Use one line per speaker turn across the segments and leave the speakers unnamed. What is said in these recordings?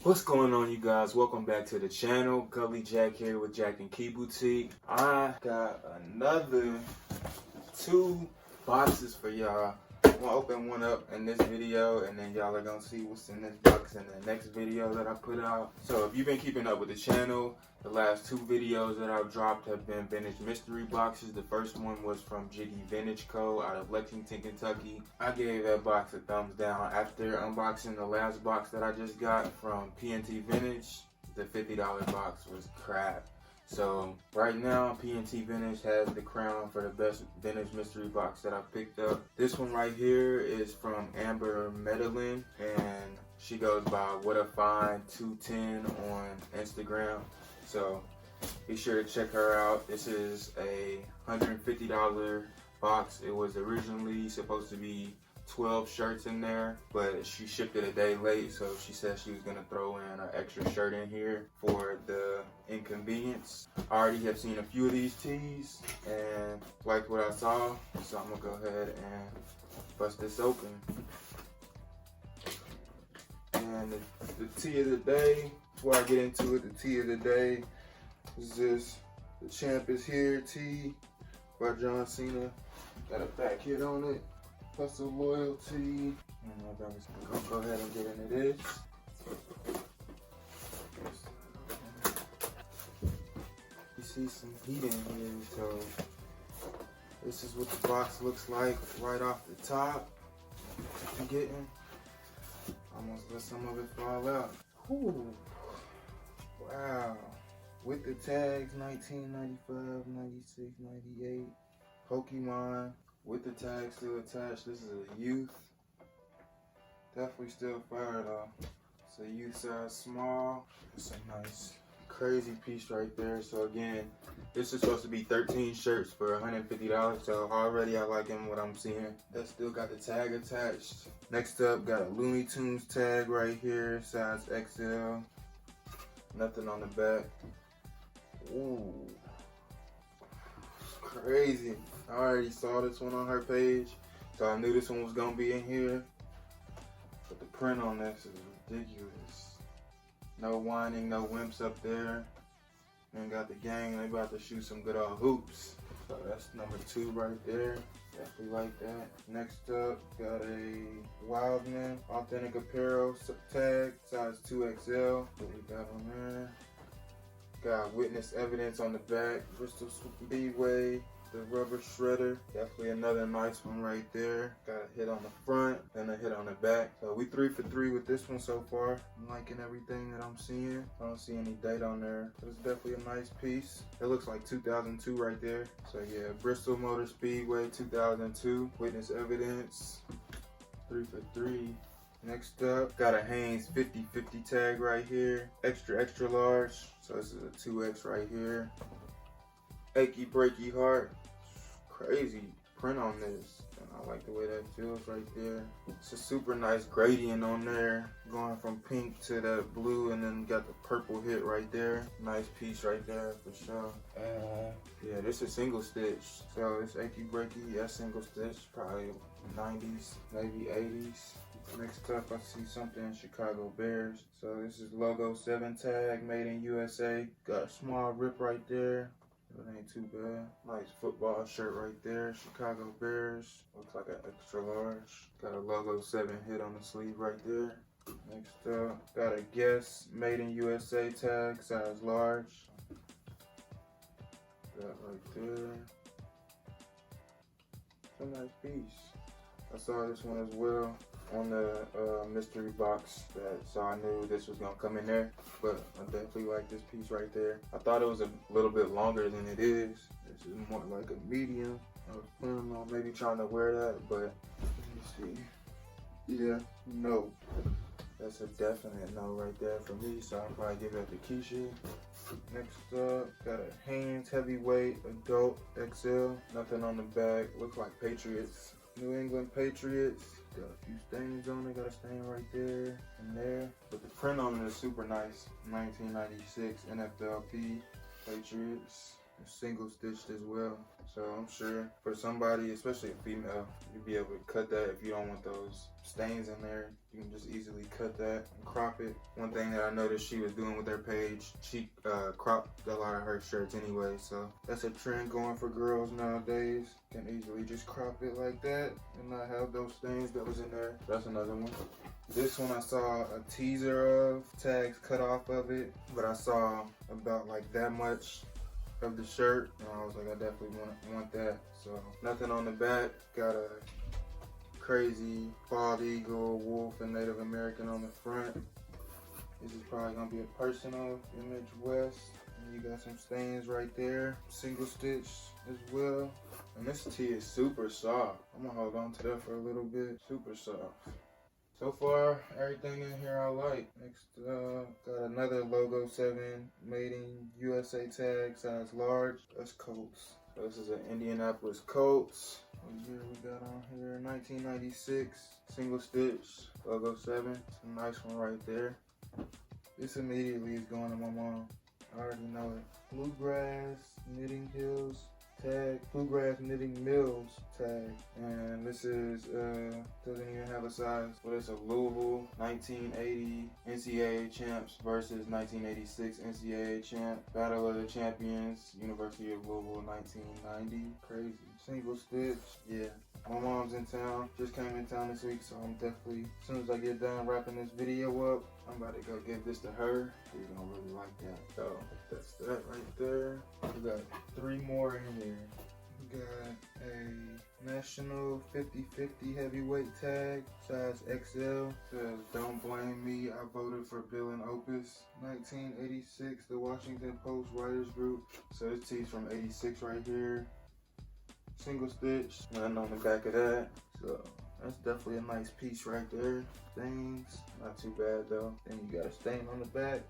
What's going on, you guys? Welcome back to the channel. Gully Jacq here with Jacq and Key Boutique. I got another 2 boxes for y'all. I'm gonna open one up in this video, and then y'all are gonna see what's in this box in the next video that I put out. So if you've been keeping up with the channel, the last 2 videos that I've dropped have been vintage mystery boxes. The first one was from Jacq Vintage Co. out of Lexington, Kentucky. I gave that box a thumbs down. After unboxing the last box that I just got from P&T Vintage, the $50 box was crap. So right now, P&T Vintage has the crown for the best vintage mystery box that I picked up. This one right here is from Amber Medellin, and she goes by What a Fine 210 on Instagram. So be sure to check her out. This is a $150 box. It was originally supposed to be 12 shirts in there, but she shipped it a day late, so she said she was gonna throw in an extra shirt in here for the inconvenience. I already have seen a few of these tees and liked what I saw, so I'm gonna go ahead and bust this open. And the tea of the day, before I get into it, the tea of the day is this: The Champ Is Here tee by John Cena. Got a back hit on it. Plus the loyalty. I'm gonna go ahead and get into this. You see some heat in here, so this is what the box looks like right off the top. I'm getting. Almost let some of it fall out. Whew. Wow. With the tags, 1995, 96, 98. Pokemon. With the tag still attached. This is a youth. Definitely still fire though. It's a youth size small. It's a nice crazy piece right there. So again, this is supposed to be 13 shirts for $150. So already I like what I'm seeing. That still got the tag attached. Next up, got a Looney Tunes tag right here, size XL. Nothing on the back. Ooh. Crazy. I already saw this one on her page, so I knew this one was gonna be in here. But the print on this is ridiculous. No whining, no wimps up there. And got the gang, they about to shoot some good old hoops. So that's number 2 right there. Definitely like that. Next up, got a Wildman Authentic Apparel tag, size 2XL. What we got on there? Got witness evidence on the back. Bristol Speedway. The rubber shredder, definitely another nice one right there. Got a hit on the front and a hit on the back. So we 3 for 3 with this one so far. I'm liking everything that I'm seeing. I don't see any date on there, but it's definitely a nice piece. It looks like 2002 right there. So yeah, Bristol Motor Speedway 2002. Witness evidence, 3 for 3. Next up, got a Hanes 50/50 tag right here. Extra large. So this is a 2X right here. Achy breaky heart. Crazy print on this, and I like the way that feels right there. It's a super nice gradient on there, going from pink to that blue, and then got the purple hit right there. Nice piece right there for sure. Yeah, this is single stitch, so it's achy breaky. Yeah, single stitch, probably 90s, maybe 80s. Next up, I see something Chicago Bears. So this is logo 7 tag, made in USA. Got a small rip right there. It ain't too bad. Nice football shirt right there. Chicago Bears. Looks like an extra large. Got a logo 7 hit on the sleeve right there. Next up, got a Guess Made in USA tag, size large. That right there. It's a nice piece. I saw this one as well on the mystery box, so I knew this was gonna come in there. But I definitely like this piece right there. I thought it was a little bit longer than it is. This is more like a medium. I was planning on maybe trying to wear that, but let me see. Yeah, no. That's a definite no right there for me, so I'll probably give that to Keisha. Next up, got a Hanes Heavyweight Adult XL. Nothing on the back. Looks like Patriots. New England Patriots. Got a few stains on it. Got a stain right there and there. But the print on it is super nice. 1996 NFLP Patriots. Single stitched as well. So I'm sure for somebody, especially a female, you'd be able to cut that if you don't want those stains in there. You can just easily cut that and crop it. One thing that I noticed she was doing with her page, she cropped a lot of her shirts anyway. So that's a trend going for girls nowadays. Can easily just crop it like that and not have those stains that was in there. That's another one. This one I saw a teaser of, tags cut off of it, but I saw about like that much of the shirt, and I was like, I definitely want that. So nothing on the back, got a crazy bald eagle, wolf, and Native American on the front. This is probably gonna be a personal image West. And you got some stains right there, single stitch as well. And this tee is super soft. I'm gonna hold on to that for a little bit. Super soft. So far, everything in here I like. Next, got another Logo 7 made in USA tag, size large. That's Colts. So this is an Indianapolis Colts. What year we got on here? 1996. Single stitch, Logo 7. It's a nice one right there. This immediately is going to my mom. I already know it. Bluegrass Knitting Hills tag, Bluegrass Knitting Mills tag, and this is doesn't even have a size, but it's a Louisville 1980 NCAA champs versus 1986 NCAA champ, Battle of the Champions, University of Louisville 1990. Crazy. Single stitch. Yeah, my mom's in town, just came in town this week, so I'm definitely, as soon as I get done wrapping this video up, I'm about to go give this to her. She's gonna really like that. So that's that right there. We got 3 more in here. We got a National 50/50 heavyweight tag, size XL. Says, "Don't blame me, I voted for Bill and Opus." 1986, the Washington Post Writers Group. So this tee's from 86 right here. Single stitch, nothing on the back of that. So that's definitely a nice piece right there. Stains, not too bad though. Then you got a stain on the back.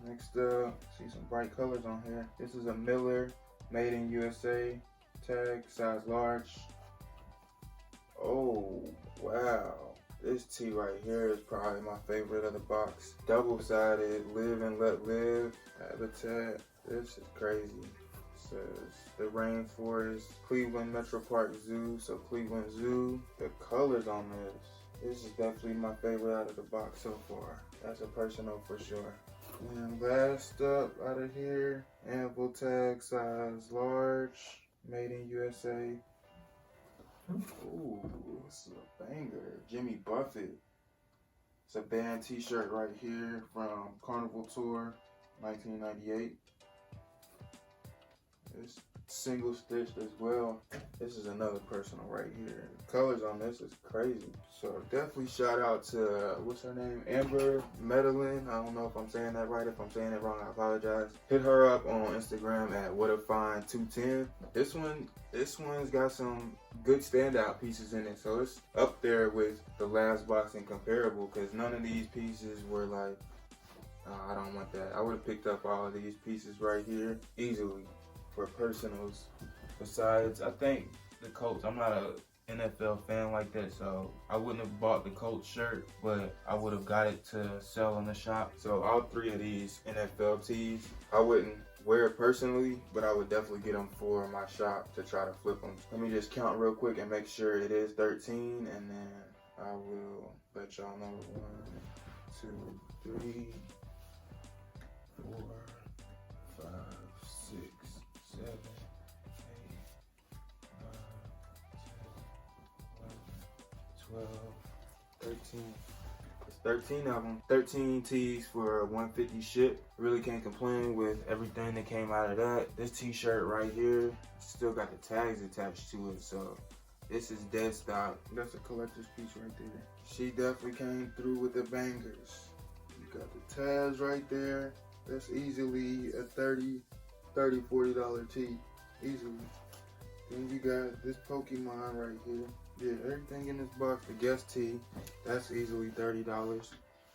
Next up, see some bright colors on here. This is a Miller made in USA tag, size large. Oh, wow. This tee right here is probably my favorite of the box. Double-sided, live and let live, habitat. This is crazy. Says the Rainforest, Cleveland Metro Park Zoo, so Cleveland Zoo. The colors on this is definitely my favorite out of the box so far. That's a personal for sure. And last up out of here, Anvil tag, size large, made in USA. Ooh, it's a banger. Jimmy Buffett. It's a band t-shirt right here from Carnival Tour 1998. It's single stitched as well. This is another personal right here. The colors on this is crazy. So definitely shout out to, what's her name? Amber Medellin. I don't know if I'm saying that right. If I'm saying it wrong, I apologize. Hit her up on Instagram at whatafine210. This one's got some good standout pieces in it. So it's up there with the last box and comparable, because none of these pieces were like, I don't want that. I would have picked up all of these pieces right here easily for personals. Besides, I think the Colts, I'm not a NFL fan like that, so I wouldn't have bought the Colts shirt, but I would have got it to sell in the shop. So all 3 of these NFL tees, I wouldn't wear it personally, but I would definitely get them for my shop to try to flip them. Let me just count real quick and make sure it is 13, and then I will let y'all know. 1, 2, 3, 4, 5, 6, 7, 8, 9, 10, 11, 12, 13. It's 13 of them. 13 tees for 150 ship. Really can't complain with everything that came out of that. This t-shirt right here, still got the tags attached to it, so this is dead stock. That's a collector's piece right there. She definitely came through with the bangers. You got the tabs right there. That's easily a $30, $40 tee, easily. Then you got this Pokemon right here. Yeah, everything in this box, the guest tee, that's easily $30.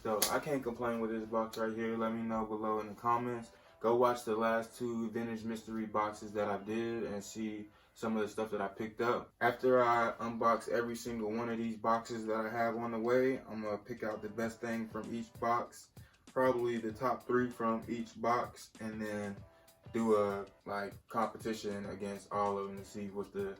So I can't complain with this box right here. Let me know below in the comments. Go watch the last 2 vintage mystery boxes that I did and see some of the stuff that I picked up. After I unbox every single one of these boxes that I have on the way, I'm gonna pick out the best thing from each box. Probably the top 3 from each box, and then do a like competition against all of them to see what the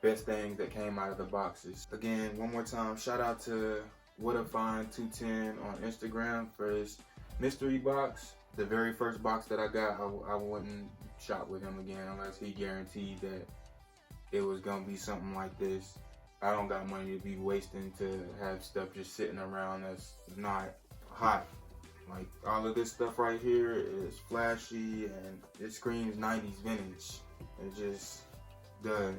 best things that came out of the boxes. Again, one more time, shout out to WhatAFind210 on Instagram for his mystery box. The very first box that I got, I wouldn't shop with him again unless he guaranteed that it was gonna be something like this. I don't got money to be wasting to have stuff just sitting around that's not hot. Like, all of this stuff right here is flashy and it screams 90s vintage. It just does.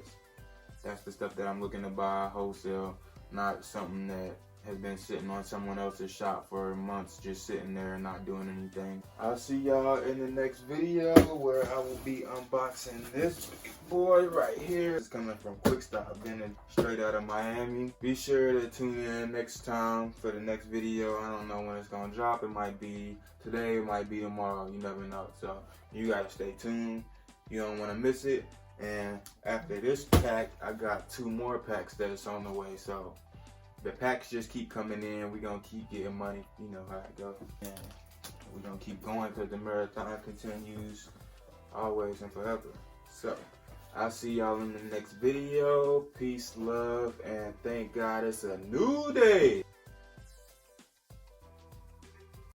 That's the stuff that I'm looking to buy wholesale, not something that has been sitting on someone else's shop for months, just sitting there and not doing anything. I'll see y'all in the next video where I will be unboxing this boy right here. It's coming from Quick Stop, been straight out of Miami. Be sure to tune in next time for the next video. I don't know when it's gonna drop. It might be today, it might be tomorrow. You never know. So you gotta stay tuned. You don't wanna miss it. And after this pack, I got 2 more packs that's on the way. So the packs just keep coming in. We're going to keep getting money. You know how it goes. And we're going to keep going because the marathon continues always and forever. So, I'll see y'all in the next video. Peace, love, and thank God it's a new day.